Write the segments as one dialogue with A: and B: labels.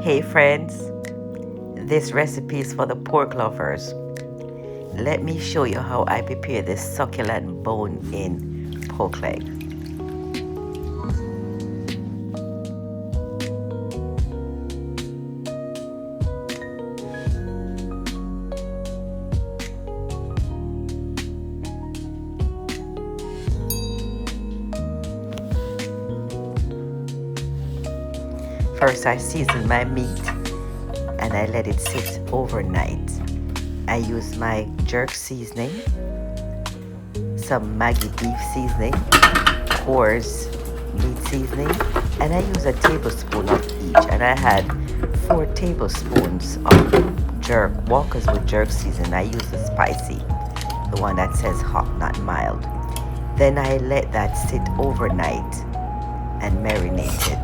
A: Hey friends, this recipe is for the pork lovers. Let me show you how I prepare this succulent bone-in pork leg. First, I season my meat and I let it sit overnight. I use my jerk seasoning, some Maggi beef seasoning, Coors meat seasoning, and I use a tablespoon of each. And I had 4 tablespoons of Walkerswood jerk seasoning. I use the spicy, the one that says hot, not mild. Then I let that sit overnight and marinate it.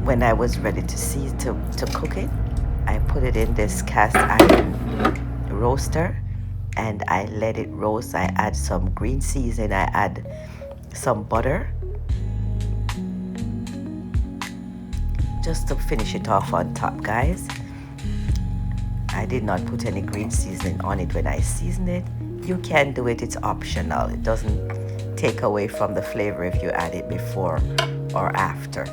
A: When I was ready to cook it, I put it in this cast iron roaster and I let it roast. I add some green seasoning, I add some butter just to finish it off on top, guys. I did not put any green seasoning on it when I seasoned it. You can do it, it's optional. It doesn't take away from the flavor if you add it before or after.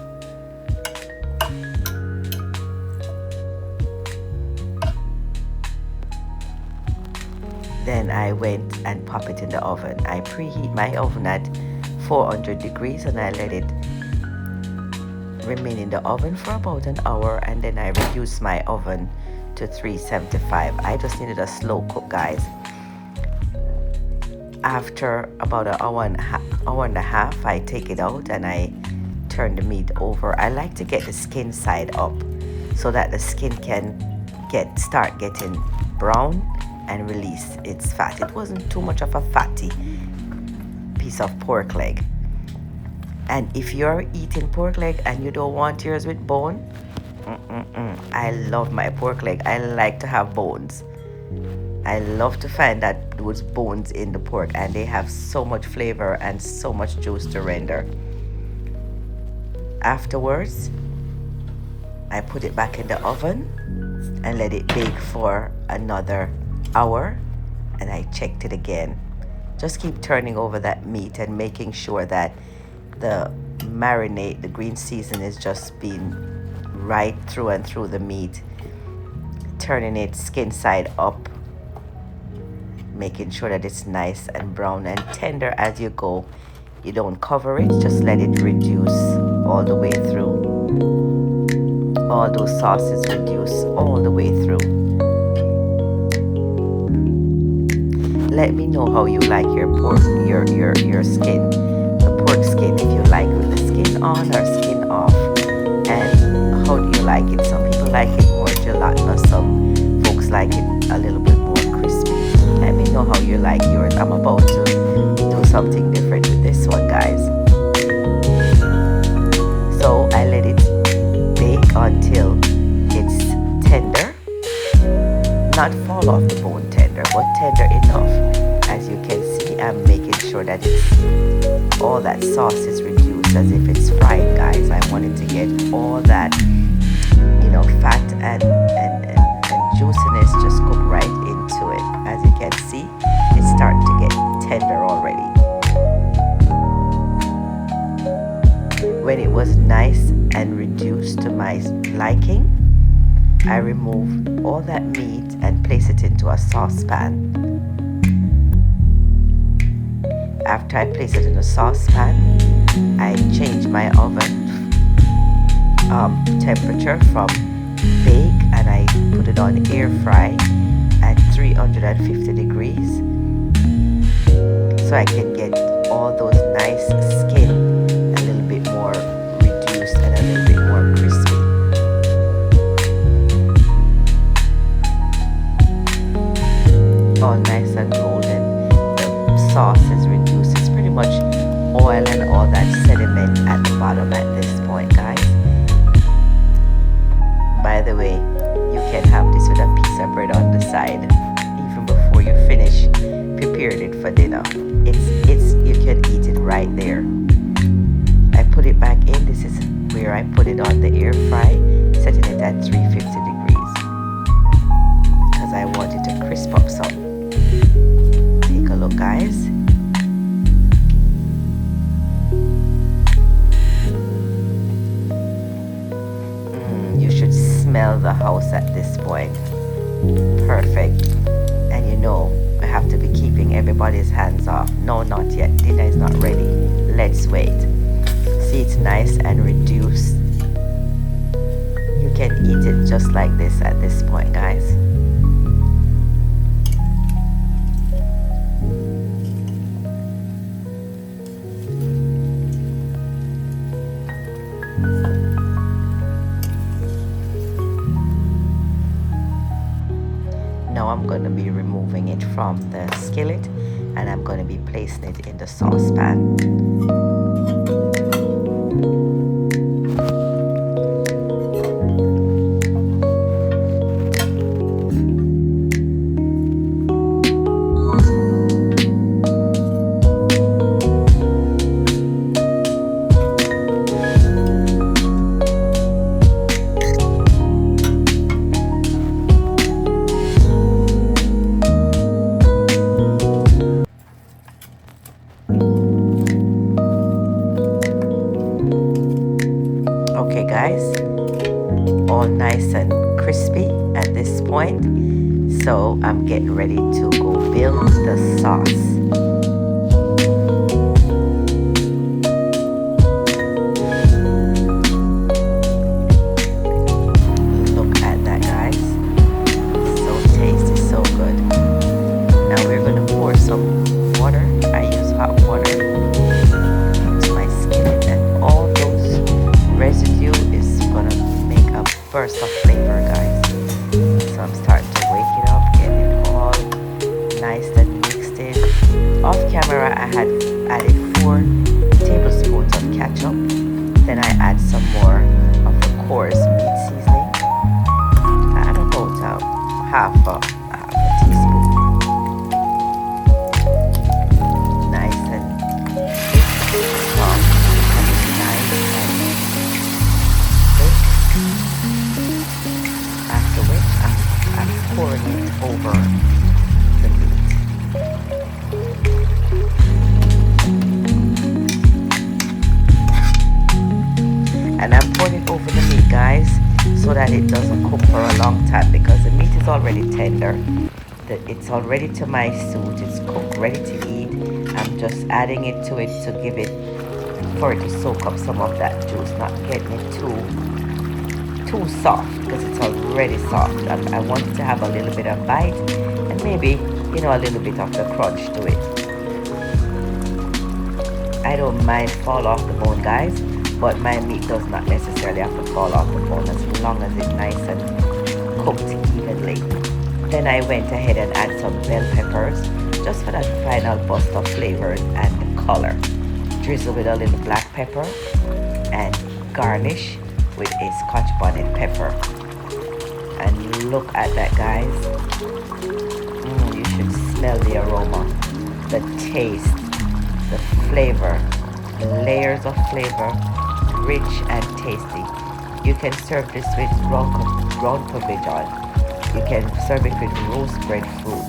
A: Then I went and pop it in the oven. I preheat my oven at 400 degrees and I let it remain in the oven for about an hour, and then I reduced my oven to 375. I just needed a slow cook, guys. After about an hour and a half, I take it out and I turn the meat over. I like to get the skin side up so that the skin can start getting brown and release its fat. It wasn't too much of a fatty piece of pork leg. And if you're eating pork leg and you don't want yours with bone, I love my pork leg. I like to have bones. I love to find those bones in the pork, and they have so much flavor and so much juice to render. Afterwards, I put it back in the oven and let it bake for another hour, and I checked it again. Just keep turning over that meat and making sure that the marinade, the green season, is just being right through and through the meat. Turning it skin side up, making sure that it's nice and brown and tender as you go. You don't cover it, just let it reduce all the way through. All those sauces reduce all the way through. Let me know how you like your pork, your skin, the pork skin, if you like with the skin on or skin off, and how do you like it. Some people like it more gelatinous, some folks like it a little bit more crispy. Let me know how you like yours. I'm about to do something different with this one, guys. So I let it bake until it's tender, not fall off the bone tender, but tender enough. As you can see, I'm making sure that all that sauce is reduced as if it's fried, guys. I wanted to get all that, fat and juiciness just cook right into it. As you can see, it's starting to get tender already. When it was nice and reduced to my liking, I remove all that meat and place it into a saucepan. After I place it in a saucepan, I change my oven temperature from bake, and I put it on air fry at 350 degrees so I can get all those nice skin a little bit more reduced and a little bit more crispy. All nice and golden. The sauce is reduced. It's pretty much oil and all that sediment at the bottom at this point, guys. By the way, you can have this with a piece of bread on the side even before you finish preparing it for dinner. You can eat it right there. I put it back in. This is where I put it on the air fry, setting it at 350 degrees because I want it to crisp up some. Take a look, guys. You should smell the house at this point. Perfect. And you know, I have to be keeping everybody's hands off. No, not yet. Dinner is not ready. Let's wait. See, it's nice and reduced. You can eat it just like this at this point, guys. Now I'm going to be removing it from the skillet and I'm going to be placing it in the saucepan. Okay guys, all nice and crispy at this point, so I'm getting ready to go build the sauce. Look at that, guys. So tasty, so good. Now we're going to pour some water. I use hot water into my skillet, and all those residue is gonna make a burst of flavor, guys. So I'm starting to wake it up, getting it all nice and mixed in. Off camera I had added 4 tablespoons of ketchup. Then I add some more of the coarse meat seasoning. I add about half a teaspoon. Nice and soft and nice and after which I'm pouring it over the meat. And I'm pouring it over the meat, guys, so that it doesn't cook for a long time, because the meat is already tender. It's already to my suit. It's cooked, ready to eat. I'm just adding it to give it, for it to soak up some of that juice, not getting it too soft, because it's already soft. I want it to have a little bit of bite and maybe, you know, a little bit of the crunch to it. I don't mind fall off the bone, guys, but my meat does not necessarily have to fall off the bone as long as it's nice and cooked evenly. Then I went ahead and add some bell peppers just for that final burst of flavors and the color. Drizzle with a little black pepper and garnish with a Scotch bonnet pepper. And look at that, guys. You should smell the aroma, the taste, the flavor, the layers of flavor, rich and tasty. You can serve this with ground pavillon. You can serve it with roast breadfruit.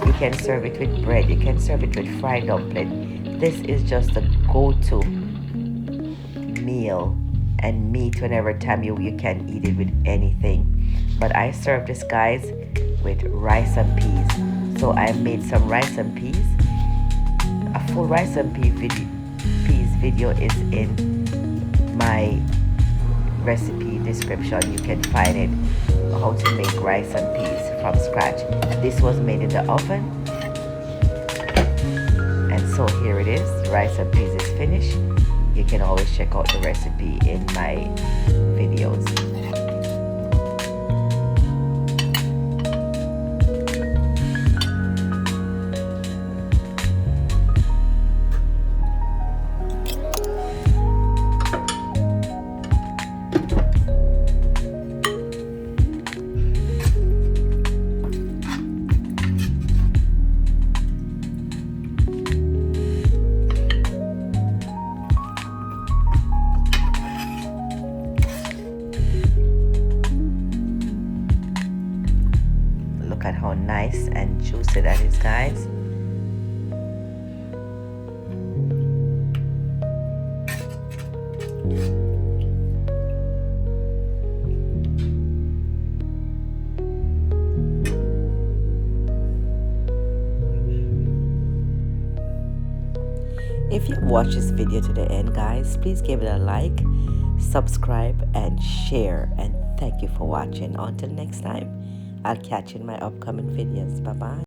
A: You can serve it with bread. You can serve it with fried dumpling. This is just a go-to meal and meat whenever time you can eat it with anything. But I serve this, guys, with rice and peas. So I made some rice and peas. A full rice and peas video is in my recipe description. You can find it, how to make rice and peas from scratch. This was made in the oven, and so here it is. The rice and peas is finished. You can always check out the recipe in my videos. how nice and juicy that is, guys. If you've watched this video to the end, guys, please give it a like, subscribe, and share. And thank you for watching. Until next time, I'll catch you in my upcoming videos. Bye-bye.